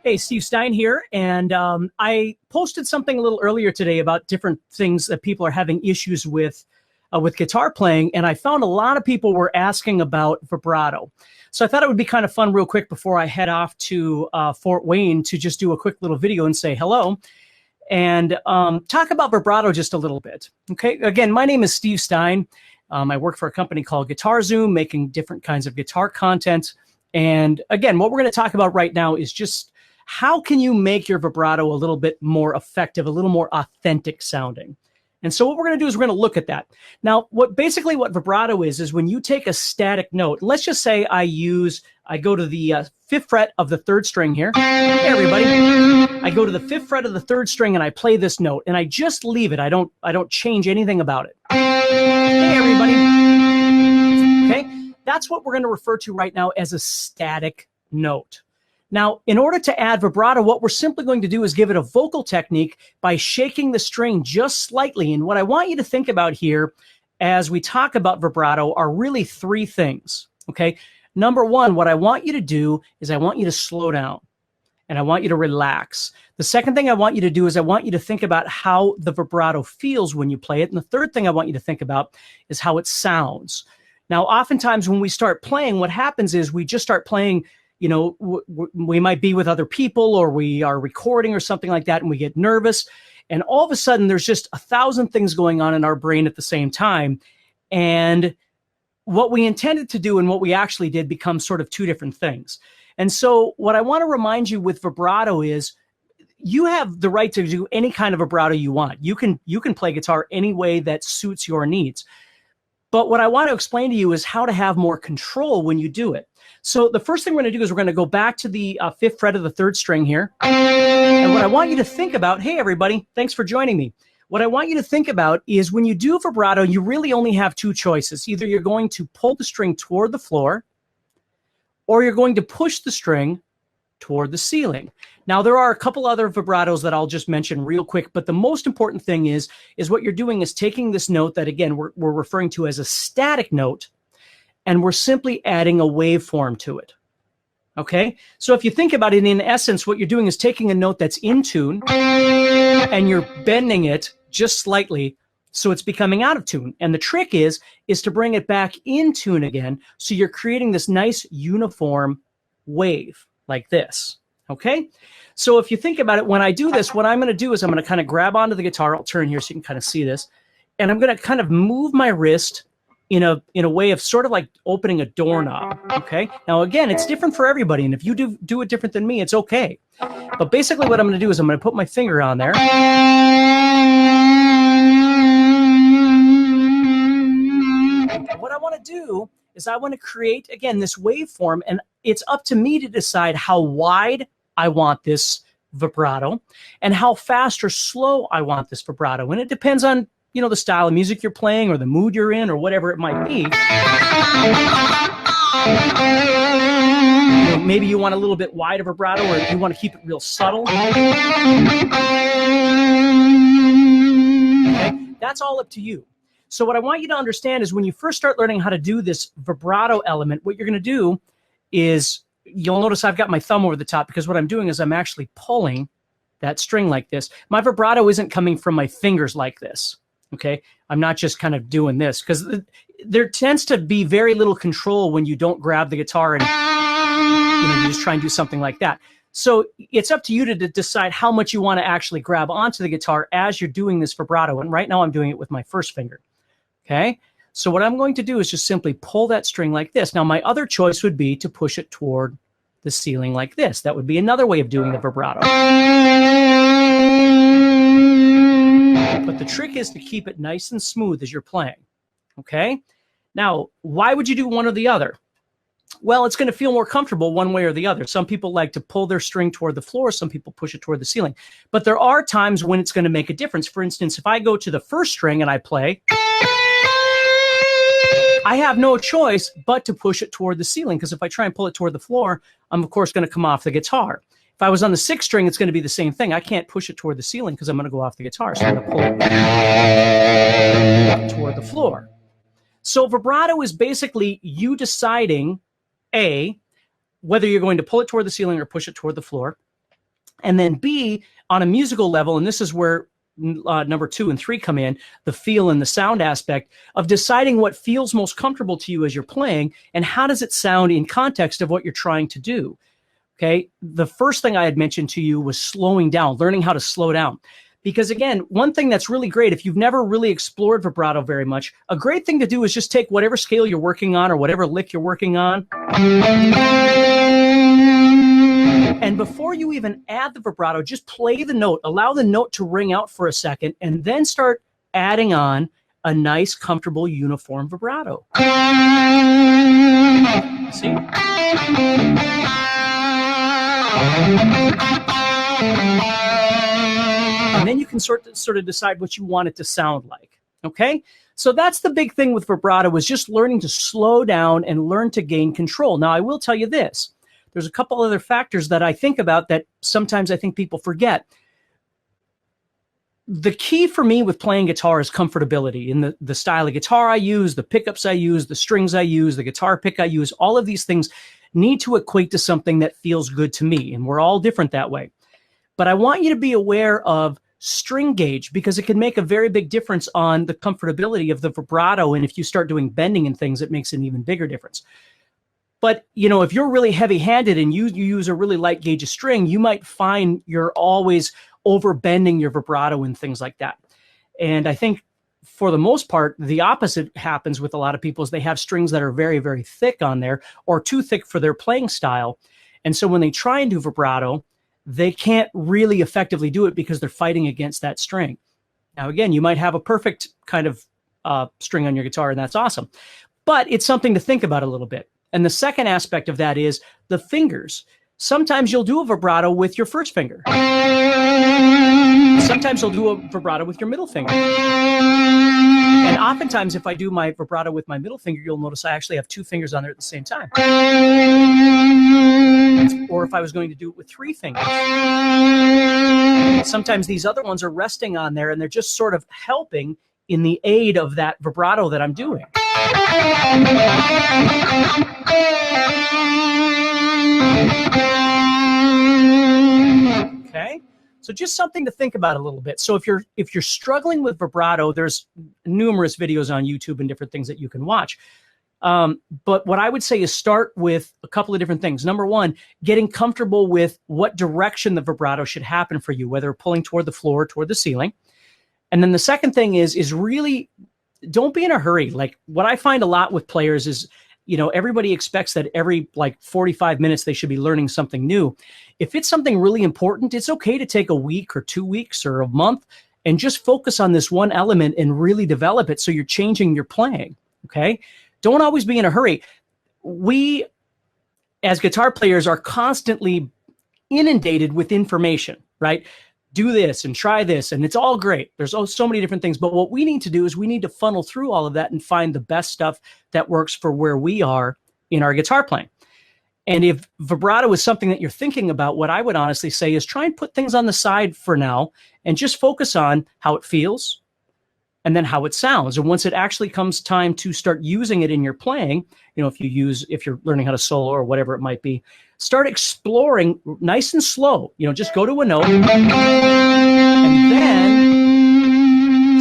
Hey, Steve Stine here, and I posted something a little earlier today about different things that people are having issues with guitar playing, and I found a lot of people were asking about vibrato. So I thought it would be kind of fun real quick before I head off to Fort Wayne to just do a quick little video and say hello and talk about vibrato just a little bit. Okay, again, my name is Steve Stine. I work for a company called GuitarZoom, making different kinds of guitar content. And again, what we're going to talk about right now is just how can you make your vibrato a little bit more effective, a little more authentic sounding. And so what we're going to do is we're going to look at that. Now, what vibrato is when you take a static note. Let's just say I go to the 5th fret of the 3rd string here. Hey, everybody. I go to the 5th fret of the 3rd string and I play this note and I just leave it. I don't change anything about it. Hey, everybody. Okay, that's what we're going to refer to right now as a static note. Now, in order to add vibrato, what we're simply going to do is give it a vocal technique by shaking the string just slightly. And what I want you to think about here as we talk about vibrato are really 3 things, okay? Number 1, what I want you to do is I want you to slow down and I want you to relax. The second thing I want you to do is I want you to think about how the vibrato feels when you play it. And the third thing I want you to think about is how it sounds. Now, oftentimes when we start playing, what happens is we just start playing. You know, we might be with other people or we are recording or something like that and we get nervous. And all of a sudden, there's just 1,000 things going on in our brain at the same time. And what we intended to do and what we actually did becomes sort of 2 different things. And so what I want to remind you with vibrato is you have the right to do any kind of vibrato you want. You can play guitar any way that suits your needs. But what I want to explain to you is how to have more control when you do it. So the first thing we're going to do is we're going to go back to the 5th fret of the 3rd string here. And what I want you to think about, hey, everybody, thanks for joining me. What I want you to think about is when you do vibrato, you really only have 2 choices. Either you're going to pull the string toward the floor or you're going to push the string toward the ceiling. Now, there are a couple other vibratos that I'll just mention real quick, but the most important thing is what you're doing is taking this note that, again, we're referring to as a static note, and we're simply adding a waveform to it, okay? So if you think about it, in essence, what you're doing is taking a note that's in tune, and you're bending it just slightly so it's becoming out of tune. And the trick is to bring it back in tune again, so you're creating this nice uniform wave like this, okay? So if you think about it, when I do this, what I'm going to do is I'm going to kind of grab onto the guitar. I'll turn here so you can kind of see this. And I'm going to kind of move my wrist in a way of sort of like opening a doorknob, okay? Now, again, it's different for everybody, and if you do it different than me, it's okay. But basically what I'm going to do is I'm going to put my finger on there. What I want to do is I want to create, again, this waveform, and it's up to me to decide how wide I want this vibrato and how fast or slow I want this vibrato. And it depends on, you know, the style of music you're playing or the mood you're in or whatever it might be. You know, maybe you want a little bit wider vibrato or you want to keep it real subtle. Okay? That's all up to you. So what I want you to understand is when you first start learning how to do this vibrato element, what you're going to do is you'll notice I've got my thumb over the top because what I'm doing is I'm actually pulling that string like this. My vibrato isn't coming from my fingers like this. Okay, I'm not just kind of doing this because there tends to be very little control when you don't grab the guitar and you just try and do something like that. So it's up to you to decide how much you want to actually grab onto the guitar as you're doing this vibrato. And right now I'm doing it with my first finger. Okay, so what I'm going to do is just simply pull that string like this. Now my other choice would be to push it toward the ceiling like this. That would be another way of doing the vibrato. But the trick is to keep it nice and smooth as you're playing, okay? Now, why would you do one or the other? Well, it's going to feel more comfortable one way or the other. Some people like to pull their string toward the floor. Some people push it toward the ceiling. But there are times when it's going to make a difference. For instance, if I go to the 1st string and I play, I have no choice but to push it toward the ceiling because if I try and pull it toward the floor, I'm, of course, going to come off the guitar. If I was on the 6th string, it's going to be the same thing. I can't push it toward the ceiling because I'm going to go off the guitar. So I'm going to pull it toward the floor. So vibrato is basically you deciding, A, whether you're going to pull it toward the ceiling or push it toward the floor. And then B, on a musical level, and this is where number 2 and 3 come in, the feel and the sound aspect of deciding what feels most comfortable to you as you're playing and how does it sound in context of what you're trying to do. Okay, the first thing I had mentioned to you was slowing down, learning how to slow down. Because again, one thing that's really great, if you've never really explored vibrato very much, a great thing to do is just take whatever scale you're working on or whatever lick you're working on. And before you even add the vibrato, just play the note, allow the note to ring out for a second, and then start adding on a nice, comfortable, uniform vibrato. See? And then you can sort of decide what you want it to sound like, okay? So that's the big thing with vibrato, is just learning to slow down and learn to gain control. Now, I will tell you this. There's a couple other factors that I think about that sometimes I think people forget. The key for me with playing guitar is comfortability in the style of guitar I use, the pickups I use, the strings I use, the guitar pick I use. All of these things need to equate to something that feels good to me, and we're all different that way. But I want you to be aware of string gauge, because it can make a very big difference on the comfortability of the vibrato, and if you start doing bending and things, it makes an even bigger difference. But, you know, if you're really heavy-handed and you use a really light gauge of string, you might find you're always over-bending your vibrato and things like that. And I think for the most part, the opposite happens with a lot of people, is they have strings that are very, very thick on there or too thick for their playing style. And so when they try and do vibrato, they can't really effectively do it because they're fighting against that string. Now, again, you might have a perfect kind of string on your guitar, and that's awesome. But it's something to think about a little bit. And the second aspect of that is the fingers. Sometimes you'll do a vibrato with your first finger. Sometimes you'll do a vibrato with your middle finger. And oftentimes, if I do my vibrato with my middle finger, you'll notice I actually have 2 fingers on there at the same time. Or if I was going to do it with 3 fingers. Sometimes these other ones are resting on there, and they're just sort of helping in the aid of that vibrato that I'm doing. Okay, so just something to think about a little bit. So if you're struggling with vibrato, there's numerous videos on YouTube and different things that you can watch. But what I would say is start with a couple of different things. Number one, getting comfortable with what direction the vibrato should happen for you, whether pulling toward the floor, toward the ceiling. And then the second thing is really don't be in a hurry. Like what I find a lot with players is, you know, everybody expects that every like 45 minutes they should be learning something new. If it's something really important, it's okay to take a week or 2 weeks or a month and just focus on this one element and really develop it so you're changing your playing, okay? Don't always be in a hurry. We, as guitar players, are constantly inundated with information, right? Do this and try this, and it's all great. There's so many different things, but what we need to do is we need to funnel through all of that and find the best stuff that works for where we are in our guitar playing. And if vibrato is something that you're thinking about, what I would honestly say is try and put things on the side for now and just focus on how it feels and then how it sounds. And once it actually comes time to start using it in your playing, you know, if you're learning how to solo or whatever it might be, start exploring nice and slow. You know, just go to a note and then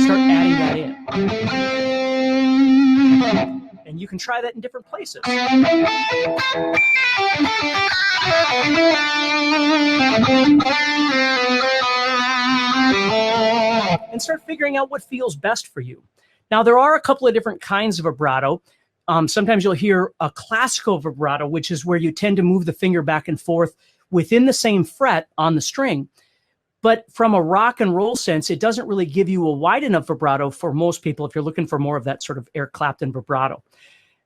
start adding that in. And you can try that in different places. And start figuring out what feels best for you. Now, there are a couple of different kinds of vibrato. Sometimes you'll hear a classical vibrato, which is where you tend to move the finger back and forth within the same fret on the string. But from a rock and roll sense, it doesn't really give you a wide enough vibrato for most people if you're looking for more of that sort of Eric Clapton vibrato.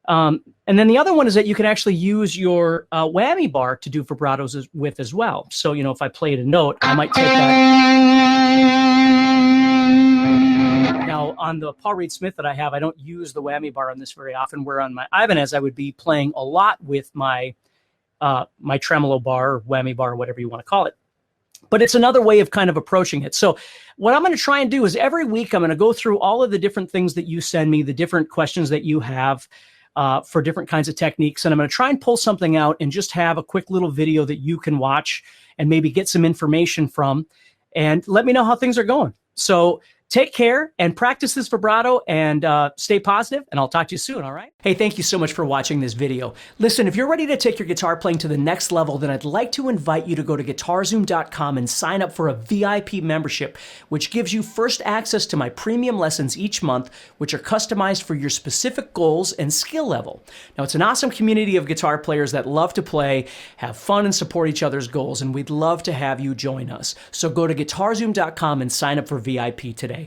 And then the other one is that you can actually use your whammy bar to do vibratos with as well. So, you know, if I played a note, I might take that. Now, on the Paul Reed Smith that I have, I don't use the whammy bar on this very often, where on my Ibanez, I would be playing a lot with my my tremolo bar, or whammy bar, or whatever you want to call it. But it's another way of kind of approaching it. So what I'm going to try and do is every week, I'm going to go through all of the different things that you send me, the different questions that you have. for different kinds of techniques. And I'm going to try and pull something out and just have a quick little video that you can watch and maybe get some information from, and let me know how things are going. So take care and practice this vibrato, and stay positive, and I'll talk to you soon, all right? Hey, thank you so much for watching this video. Listen, if you're ready to take your guitar playing to the next level, then I'd like to invite you to go to guitarzoom.com and sign up for a VIP membership, which gives you first access to my premium lessons each month, which are customized for your specific goals and skill level. Now, it's an awesome community of guitar players that love to play, have fun, and support each other's goals, and we'd love to have you join us. So go to guitarzoom.com and sign up for VIP today.